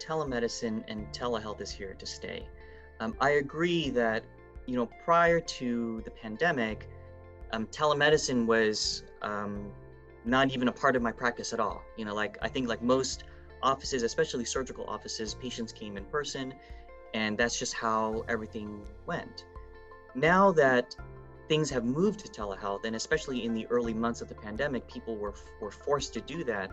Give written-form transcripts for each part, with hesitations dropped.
telemedicine and telehealth is here to stay. I agree that, prior to the pandemic, telemedicine was not even a part of my practice at all. I think like most offices, especially surgical offices, patients came in person, and that's just how everything went. Now that things have moved to telehealth, and especially in the early months of the pandemic, people were forced to do that.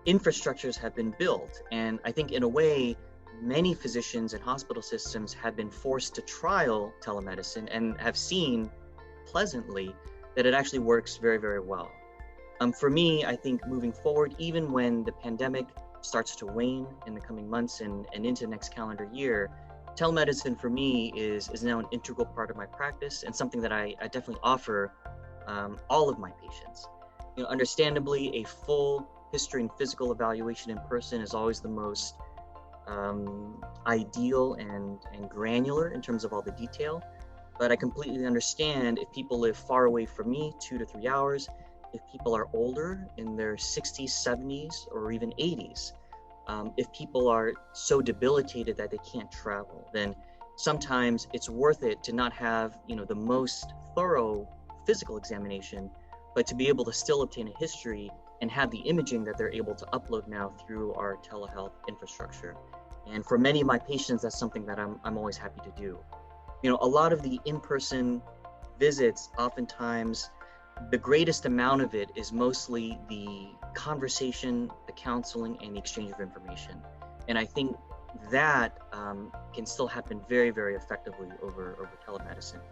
Infrastructures have been built, and I think in a way, many physicians and hospital systems have been forced to trial telemedicine and have seen pleasantly that it actually works very, very well. For me, I think moving forward, even when the pandemic starts to wane in the coming months and into next calendar year, telemedicine for me is now an integral part of my practice and something that I definitely offer all of my patients. Understandably, a full history and physical evaluation in person is always the most ideal and granular in terms of all the detail. But I completely understand if people live far away from me, 2 to 3 hours, if people are older in their 60s, 70s, or even 80s, if people are so debilitated that they can't travel, then sometimes it's worth it to not have, the most thorough physical examination, but to be able to still obtain a history and have the imaging that they're able to upload now through our telehealth infrastructure. And for many of my patients, that's something that I'm always happy to do. A lot of the in-person visits, oftentimes, the greatest amount of it is mostly the conversation, the counseling, and the exchange of information. And I think that can still happen very, very effectively over telemedicine.